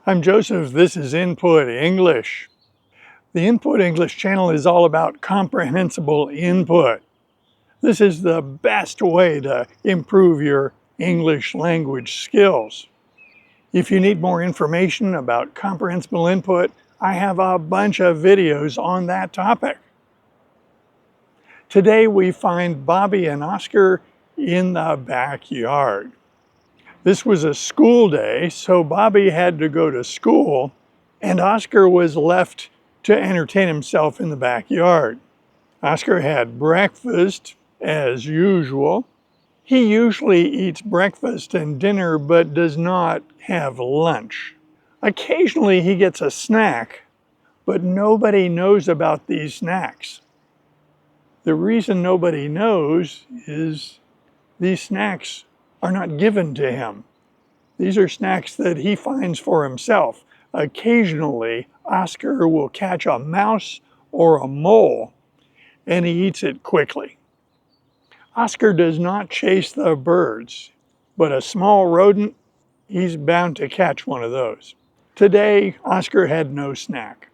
I'm Joseph. This is Input English. The Input English channel is all about comprehensible input. This is the best way to improve your English language skills. If you need more information about comprehensible input, I have a bunch of videos on that topic. Today we find Bobby and Oscar in the backyard. This was a school day, so Bobby had to go to school, and Oscar was left to entertain himself in the backyard. Oscar had breakfast, as usual. He usually eats breakfast and dinner, but does not have lunch. Occasionally he gets a snack, but nobody knows about these snacks. The reason nobody knows is these snacks are not given to him. These are snacks that he finds for himself. Occasionally, Oscar will catch a mouse or a mole, and he eats it quickly. Oscar does not chase the birds, but a small rodent, he's bound to catch one of those. Today, Oscar had no snack.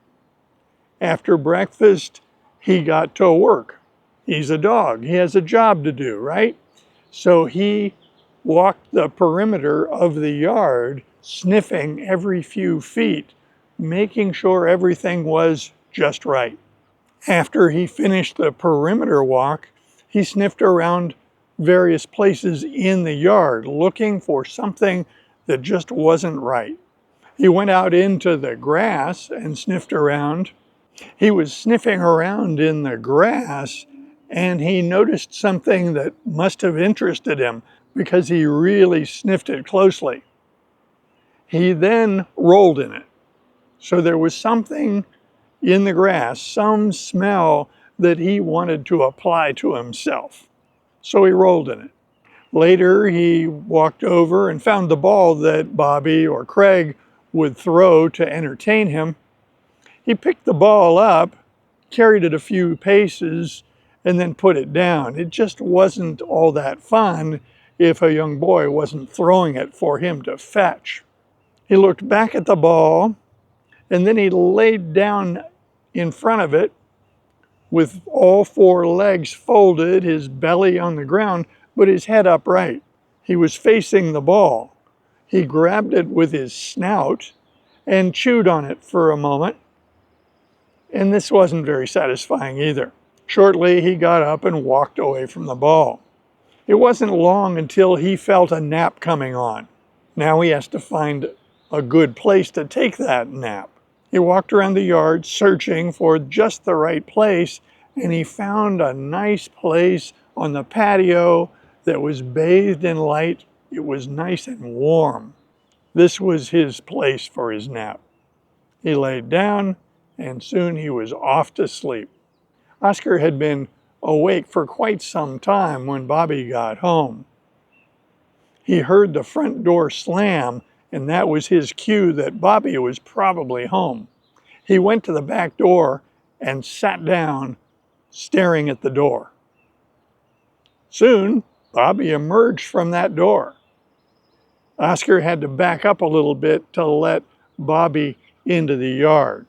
After breakfast, he got to work. He's a dog. He has a job to do, right? So he walked the perimeter of the yard, sniffing every few feet, making sure everything was just right. After he finished the perimeter walk, he sniffed around various places in the yard, looking for something that just wasn't right. He went out into the grass and sniffed around. He was sniffing around in the grass, and he noticed something that must have interested him because he really sniffed it closely. He then rolled in it. So there was something in the grass, some smell that he wanted to apply to himself. So he rolled in it. Later, he walked over and found the ball that Bobby or Craig would throw to entertain him. He picked the ball up, carried it a few paces, and then put it down. It just wasn't all that fun if a young boy wasn't throwing it for him to fetch. He looked back at the ball, and then he laid down in front of it with all four legs folded, his belly on the ground, but his head upright. He was facing the ball. He grabbed it with his snout and chewed on it for a moment, and this wasn't very satisfying either. Shortly, he got up and walked away from the ball. It wasn't long until he felt a nap coming on. Now he has to find a good place to take that nap. He walked around the yard searching for just the right place, and he found a nice place on the patio that was bathed in light. It was nice and warm. This was his place for his nap. He laid down, and soon he was off to sleep. Oscar had been awake for quite some time when Bobby got home. He heard the front door slam, and that was his cue that Bobby was probably home. He went to the back door and sat down, staring at the door. Soon, Bobby emerged from that door. Oscar had to back up a little bit to let Bobby into the yard.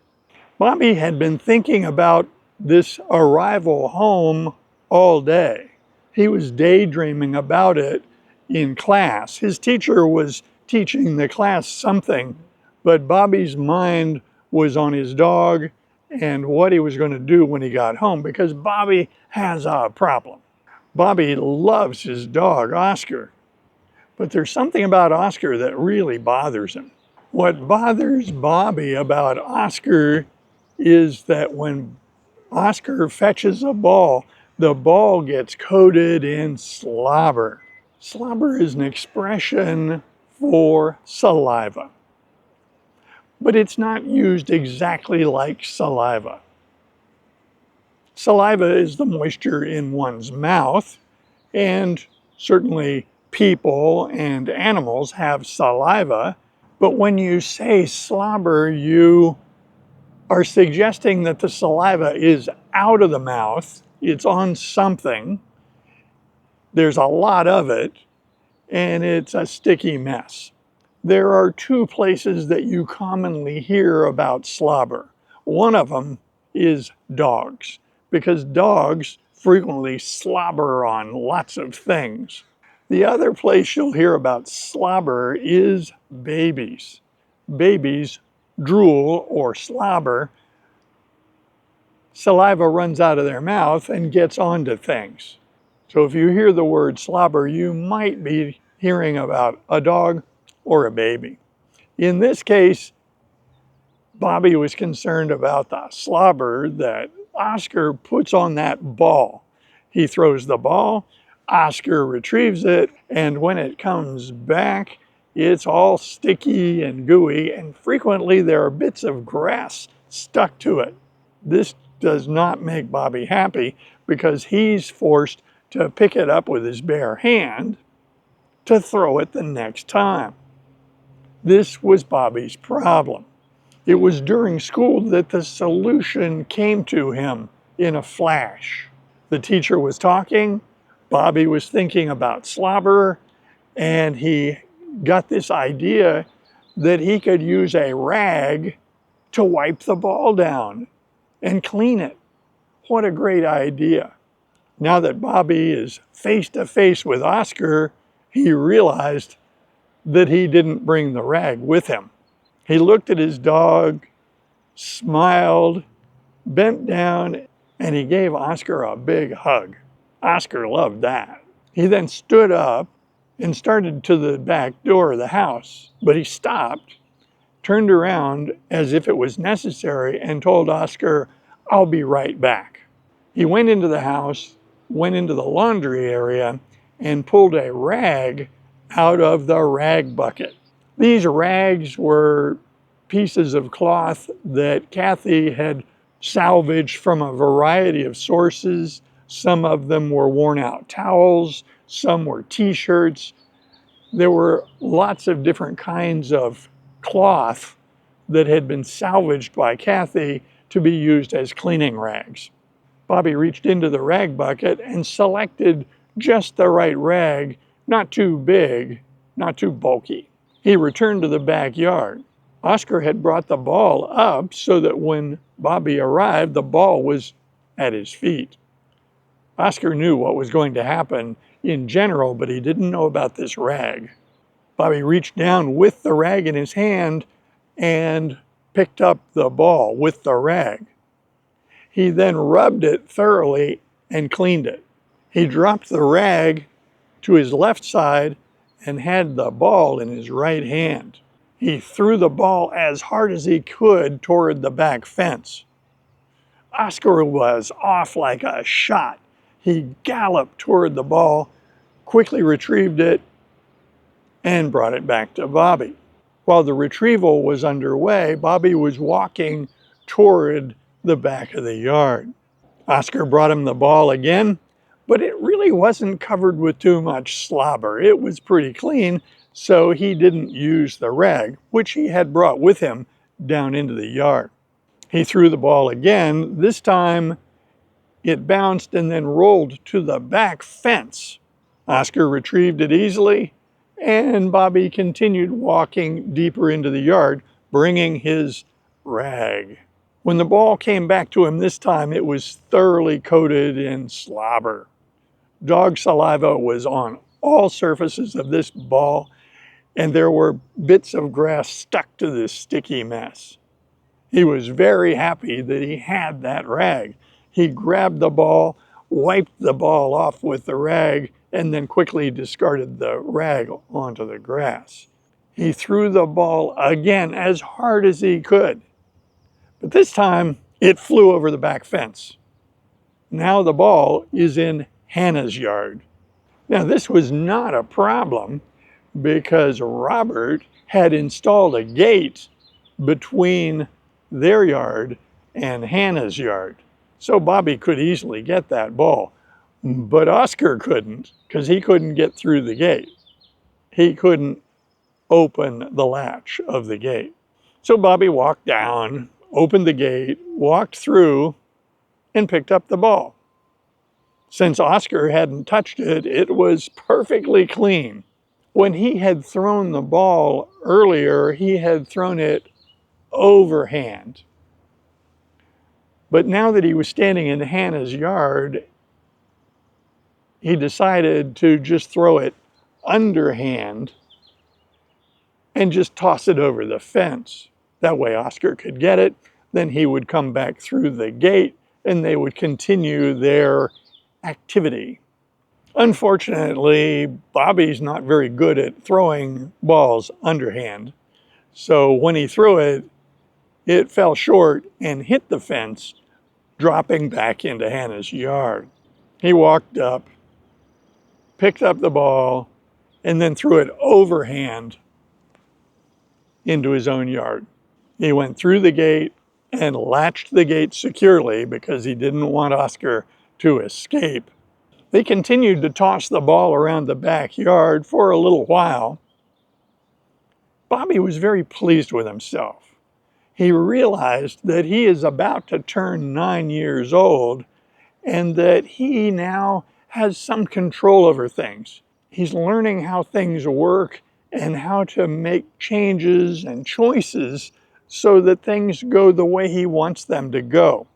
Bobby had been thinking about this arrival home all day. He was daydreaming about it in class. His teacher was teaching the class something, but Bobby's mind was on his dog and what he was going to do when he got home, because Bobby has a problem. Bobby loves his dog, Oscar, but there's something about Oscar that really bothers him. What bothers Bobby about Oscar is that when Oscar fetches a ball, the ball gets coated in slobber. Slobber is an expression for saliva, but it's not used exactly like saliva. Saliva is the moisture in one's mouth, and certainly people and animals have saliva, but when you say slobber, you are suggesting that the saliva is out of the mouth, it's on something, there's a lot of it, and it's a sticky mess. There are two places that you commonly hear about slobber. One of them is dogs, because dogs frequently slobber on lots of things. The other place you'll hear about slobber is babies. Babies drool or slobber. Saliva runs out of their mouth and gets onto things. So if you hear the word slobber, you might be hearing about a dog or a baby. In this case, Bobby was concerned about the slobber that Oscar puts on that ball. He throws the ball, Oscar retrieves it, and when it comes back, it's all sticky and gooey, and frequently there are bits of grass stuck to it. This does not make Bobby happy because he's forced to pick it up with his bare hand to throw it the next time. This was Bobby's problem. It was during school that the solution came to him in a flash. The teacher was talking, Bobby was thinking about slobber, and he got this idea that he could use a rag to wipe the ball down and clean it. What a great idea. Now that Bobby is face to face with Oscar, he realized that he didn't bring the rag with him. He looked at his dog, smiled, bent down, and he gave Oscar a big hug. Oscar loved that. He then stood up and started to the back door of the house, but he stopped, turned around as if it was necessary, and told Oscar, "I'll be right back." He went into the house, went into the laundry area, and pulled a rag out of the rag bucket. These rags were pieces of cloth that Kathy had salvaged from a variety of sources. Some of them were worn out towels, some were t-shirts. There were lots of different kinds of cloth that had been salvaged by Kathy to be used as cleaning rags. Bobby reached into the rag bucket and selected just the right rag, not too big, not too bulky. He returned to the backyard. Oscar had brought the ball up so that when Bobby arrived, the ball was at his feet. Oscar knew what was going to happen in general, but he didn't know about this rag. Bobby reached down with the rag in his hand and picked up the ball with the rag. He then rubbed it thoroughly and cleaned it. He dropped the rag to his left side and had the ball in his right hand. He threw the ball as hard as he could toward the back fence. Oscar was off like a shot. He galloped toward the ball, quickly retrieved it, and brought it back to Bobby. While the retrieval was underway, Bobby was walking toward the back of the yard. Oscar brought him the ball again, but it really wasn't covered with too much slobber. It was pretty clean, so he didn't use the rag, which he had brought with him down into the yard. He threw the ball again. This time it bounced and then rolled to the back fence. Oscar retrieved it easily, and Bobby continued walking deeper into the yard, bringing his rag. When the ball came back to him this time, it was thoroughly coated in slobber. Dog saliva was on all surfaces of this ball, and there were bits of grass stuck to this sticky mess. He was very happy that he had that rag. He grabbed the ball, wiped the ball off with the rag, and then quickly discarded the rag onto the grass. He threw the ball again as hard as he could, but this time it flew over the back fence. Now the ball is in Hannah's yard. Now this was not a problem because Robert had installed a gate between their yard and Hannah's yard. So Bobby could easily get that ball, but Oscar couldn't because he couldn't get through the gate. He couldn't open the latch of the gate. So Bobby walked down, opened the gate, walked through, and picked up the ball. Since Oscar hadn't touched it, it was perfectly clean, When he had thrown the ball earlier, he had thrown it overhand. But now that he was standing in Hannah's yard, he decided to just throw it underhand and just toss it over the fence. That way Oscar could get it, then he would come back through the gate and they would continue their activity. Unfortunately, Bobby's not very good at throwing balls underhand. So when he threw it, it fell short and hit the fence, dropping back into Hannah's yard. He walked up, picked up the ball, and then threw it overhand into his own yard. He went through the gate and latched the gate securely because he didn't want Oscar to escape. They continued to toss the ball around the backyard for a little while. Bobby was very pleased with himself. He realized that he is about to turn 9 years old and that he now has some control over things. He's learning how things work and how to make changes and choices so that things go the way he wants them to go.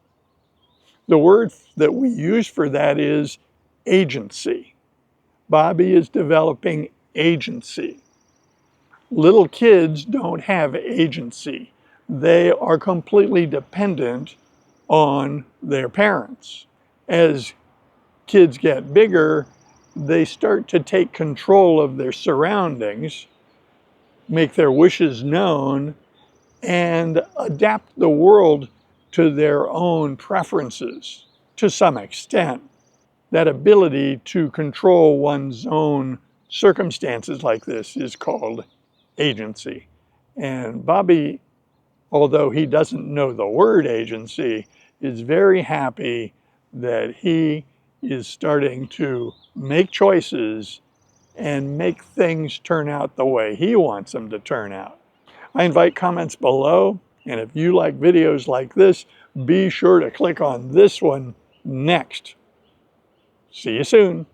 The word that we use for that is agency. Bobby is developing agency. Little kids don't have agency. They are completely dependent on their parents. As kids get bigger, they start to take control of their surroundings, make their wishes known, and adapt the world to their own preferences to some extent. That ability to control one's own circumstances like this is called agency. And Bobby, although he doesn't know the word agency, is very happy that he is starting to make choices and make things turn out the way he wants them to turn out. I invite comments below, and if you like videos like this, be sure to click on this one next. See you soon.